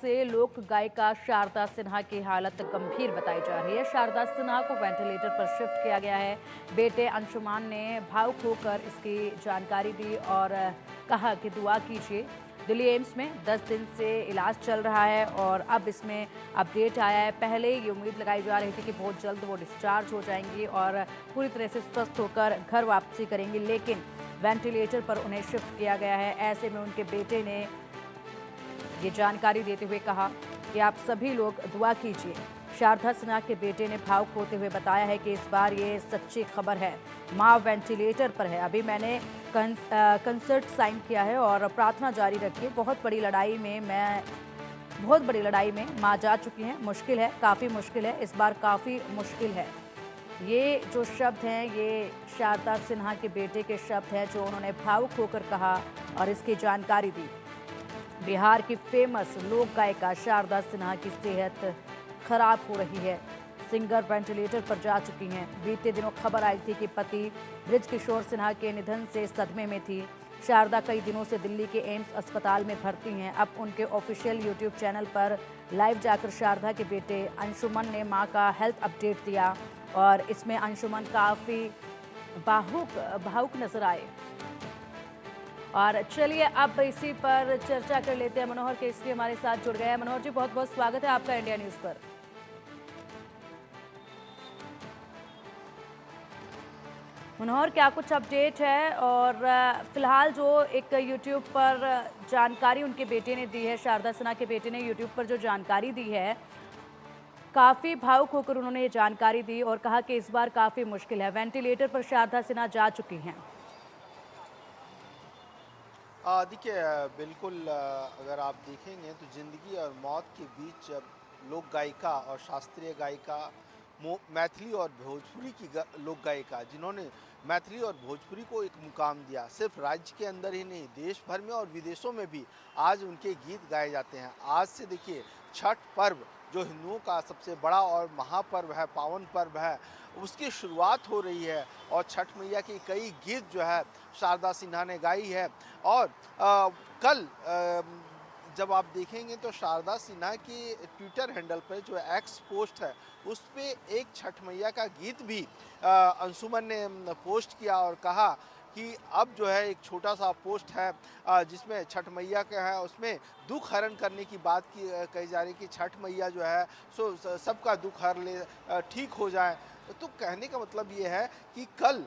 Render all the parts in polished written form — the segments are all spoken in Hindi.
से लोक गायिका शारदा सिन्हा की हालत गंभीर बताई जा रही है। शारदा सिन्हा को वेंटिलेटर पर शिफ्ट किया गया है। बेटे अंशुमान ने भावुक होकर इसकी जानकारी दी और कहा कि दुआ कीजिए। दिल्ली एम्स में 10 दिन से इलाज चल रहा है और अब इसमें अपडेट आया है। पहले ये उम्मीद लगाई जा रही थी कि बहुत जल्द वो डिस्चार्ज हो जाएंगी और पूरी तरह से स्वस्थ होकर घर वापसी करेंगी, लेकिन वेंटिलेटर पर उन्हें शिफ्ट किया गया है। ऐसे में उनके बेटे ने ये जानकारी देते हुए कहा कि आप सभी लोग दुआ कीजिए। शारदा सिन्हा के बेटे ने भावुक होते हुए बताया है कि इस बार ये सच्ची खबर है। मां वेंटिलेटर पर है। अभी मैंने कंसर्ट साइन किया है और प्रार्थना जारी रखी। बहुत बड़ी लड़ाई में मां जा चुकी हैं। मुश्किल है, काफ़ी मुश्किल है, इस बार काफ़ी मुश्किल है। ये जो शब्द हैं ये शारदा सिन्हा के बेटे के शब्द हैं जो उन्होंने भावुक होकर कहा और इसकी जानकारी दी। बिहार की फेमस लोक गायिका शारदा सिन्हा की सेहत खराब हो रही है। सिंगर वेंटिलेटर पर जा चुकी हैं। बीते दिनों खबर आई थी कि पति बृजकिशोर सिन्हा के निधन से सदमे में थी। शारदा कई दिनों से दिल्ली के एम्स अस्पताल में भर्ती हैं। अब उनके ऑफिशियल यूट्यूब चैनल पर लाइव जाकर शारदा के बेटे अंशुमन ने मां का हेल्थ अपडेट दिया और इसमें अंशुमन काफ़ी भावुक नजर आए। और चलिए अब इसी पर चर्चा कर लेते हैं। मनोहर केसरी हमारे साथ जुड़ गए हैं। मनोहर जी, बहुत बहुत स्वागत है आपका इंडिया न्यूज पर। मनोहर, क्या कुछ अपडेट है? और फिलहाल जो एक यूट्यूब पर जानकारी उनके बेटे ने दी है, शारदा सिन्हा के बेटे ने यूट्यूब पर जो जानकारी दी है, काफ़ी भावुक होकर उन्होंने ये जानकारी दी और कहा कि इस बार काफ़ी मुश्किल है। वेंटिलेटर पर शारदा सिन्हा जा चुकी हैं। देखिए, बिल्कुल, अगर आप देखेंगे तो ज़िंदगी और मौत के बीच जब लोक गायिका और शास्त्रीय गायिका मैथिली और भोजपुरी की लोक गायिका जिन्होंने मैथिली और भोजपुरी को एक मुकाम दिया, सिर्फ राज्य के अंदर ही नहीं, देश भर में और विदेशों में भी आज उनके गीत गाए जाते हैं। आज से देखिए, छठ पर्व जो हिंदुओं का सबसे बड़ा और महापर्व है, पावन पर्व है, उसकी शुरुआत हो रही है और छठ मैया के कई गीत जो है शारदा सिन्हा ने गाई है। और कल जब आप देखेंगे तो शारदा सिन्हा की ट्विटर हैंडल पर जो एक्स पोस्ट है उस पे एक छठ मैया का गीत भी अंशुमन ने पोस्ट किया और कहा कि अब जो है एक छोटा सा पोस्ट है जिसमें छठ मैया का है, उसमें दुख हरण करने की बात की कही जा रही कि छठ मैया जो है सो सबका दुख हर ले, ठीक हो जाए। तो कहने का मतलब ये है कि कल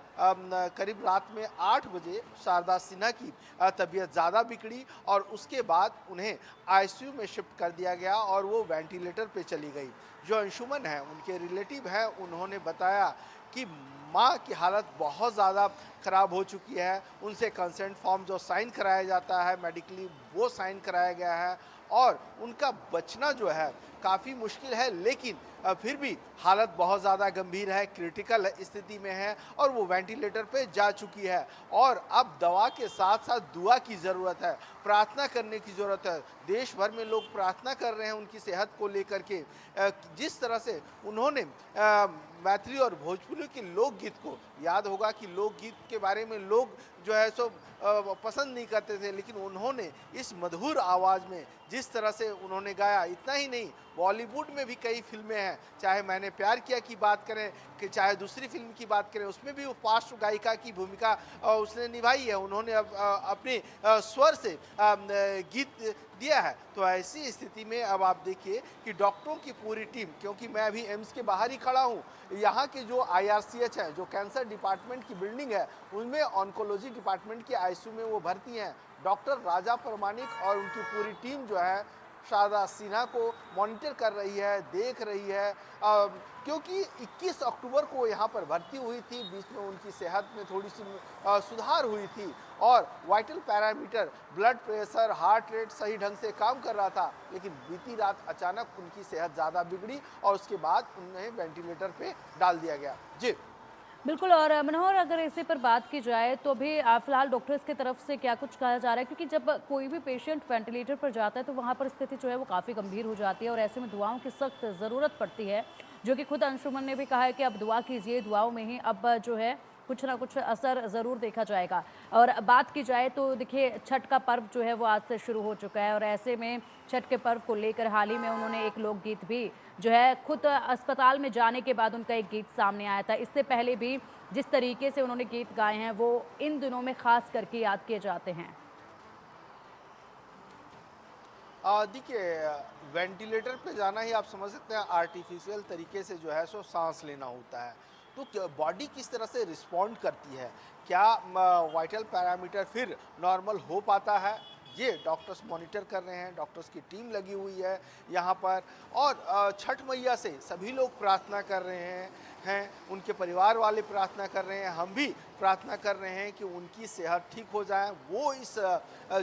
करीब रात में 8 बजे शारदा सिन्हा की तबीयत ज़्यादा बिगड़ी और उसके बाद उन्हें आईसीयू में शिफ्ट कर दिया गया और वो वेंटिलेटर पे चली गई। जो अंशुमन है, उनके रिलेटिव हैं, उन्होंने बताया कि माँ की हालत बहुत ज़्यादा ख़राब हो चुकी है। उनसे कंसेंट फॉर्म जो साइन कराया जाता है मेडिकली, वो साइन कराया गया है और उनका बचना जो है काफ़ी मुश्किल है, लेकिन फिर भी हालत बहुत ज़्यादा गंभीर है, क्रिटिकल स्थिति में है और वो वेंटिलेटर पे जा चुकी है। और अब दवा के साथ साथ दुआ की ज़रूरत है, प्रार्थना करने की ज़रूरत है। देश भर में लोग प्रार्थना कर रहे हैं उनकी सेहत को लेकर के। जिस तरह से उन्होंने मैथिली और भोजपुरी के लोकगीत को, याद होगा कि लोकगीत के बारे में लोग जो है सो पसंद नहीं करते थे, लेकिन उन्होंने इस मधुर आवाज़ में जिस तरह से उन्होंने गाया, इतना ही नहीं, बॉलीवुड में भी कई फिल्में हैं, चाहे मैंने प्यार किया की बात करें कि चाहे दूसरी फिल्म की बात करें, उसमें भी वो पार्श्व गायिका की भूमिका उसने निभाई है। उन्होंने अपने स्वर से गीत दिया है। तो ऐसी स्थिति में अब आप देखिए कि डॉक्टरों की पूरी टीम, क्योंकि मैं अभी एम्स के बाहर ही खड़ा हूँ, यहाँ के जो IRCH है, जो कैंसर डिपार्टमेंट की बिल्डिंग है, उनमें ऑन्कोलॉजी डिपार्टमेंट के आईसीयू में वो भर्ती हैं। डॉक्टर राजा प्रमाणिक और उनकी पूरी टीम जो है शारदा सिन्हा को मॉनिटर कर रही है, देख रही है, क्योंकि 21 अक्टूबर को यहाँ पर भर्ती हुई थी। बीच में उनकी सेहत में थोड़ी सी सुधार हुई थी और vital parameter, blood pressure, heart rate सही ढंग से काम कर रहा था, लेकिन बीती रात अचानक उनकी सेहत ज़्यादा बिगड़ी और उसके बाद उन्हें वेंटिलेटर पे डाल दिया गया। जी बिल्कुल। और मनोहर, अगर इसी पर बात की जाए तो भी फिलहाल डॉक्टर्स की तरफ से क्या कुछ कहा जा रहा है? क्योंकि जब कोई भी पेशेंट वेंटिलेटर पर जाता है तो वहाँ पर स्थिति जो है वो काफ़ी गंभीर हो जाती है और ऐसे में दुआओं की सख्त ज़रूरत पड़ती है, जो कि खुद अंशुमन ने भी कहा है कि अब दुआ कीजिए, दुआओं में ही अब जो है कुछ ना कुछ असर ज़रूर देखा जाएगा। और बात की जाए तो देखिए, छठ का पर्व जो है वो आज से शुरू हो चुका है और ऐसे में छठ के पर्व को लेकर हाल ही में उन्होंने एक लोकगीत भी जो है खुद अस्पताल में जाने के बाद उनका एक गीत सामने आया था। इससे पहले भी जिस तरीके से उन्होंने गीत गाए हैं वो इन दिनों में खास करके याद किए जाते हैं। देखिए, वेंटिलेटर पे जाना ही आप समझ सकते हैं आर्टिफिशियल तरीके से जो है सो सांस लेना होता है। तो बॉडी किस तरह से रिस्पॉन्ड करती है, क्या वाइटल पैरामीटर फिर नॉर्मल हो पाता है, ये डॉक्टर्स मॉनिटर कर रहे हैं। डॉक्टर्स की टीम लगी हुई है यहाँ पर और छठ मैया से सभी लोग प्रार्थना कर रहे हैं, उनके परिवार वाले प्रार्थना कर रहे हैं, हम भी प्रार्थना कर रहे हैं कि उनकी सेहत ठीक हो जाए, वो इस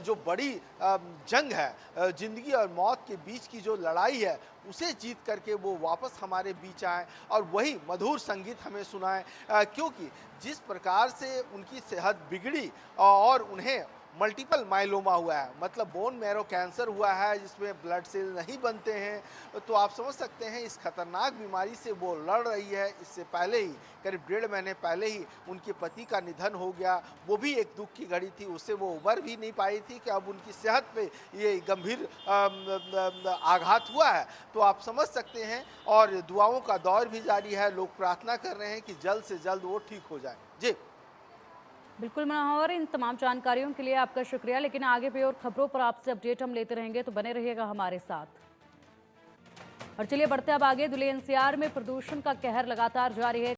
जो बड़ी जंग है, ज़िंदगी और मौत के बीच की जो लड़ाई है, उसे जीत करके वो वापस हमारे बीच आएँ और वही मधुर संगीत हमें सुनाएँ। क्योंकि जिस प्रकार से उनकी सेहत बिगड़ी और उन्हें मल्टीपल माइलोमा हुआ है, मतलब बोन मैरो कैंसर हुआ है जिसमें ब्लड सेल नहीं बनते हैं, तो आप समझ सकते हैं इस खतरनाक बीमारी से वो लड़ रही है। इससे पहले ही करीब 1.5 महीने पहले ही उनके पति का निधन हो गया, वो भी एक दुख की घड़ी थी, उससे वो उबर भी नहीं पाई थी कि अब उनकी सेहत पे ये गंभीर आघात हुआ है। तो आप समझ सकते हैं और दुआओं का दौर भी जारी है, लोग प्रार्थना कर रहे हैं कि जल्द से जल्द वो ठीक हो जाए। जी बिल्कुल मनोहर, इन तमाम जानकारियों के लिए आपका शुक्रिया। लेकिन आगे भी और खबरों पर आपसे अपडेट हम लेते रहेंगे, तो बने रहिएगा हमारे साथ। और चलिए बढ़ते अब आगे। धुले एनसीआर में प्रदूषण का कहर लगातार जारी है।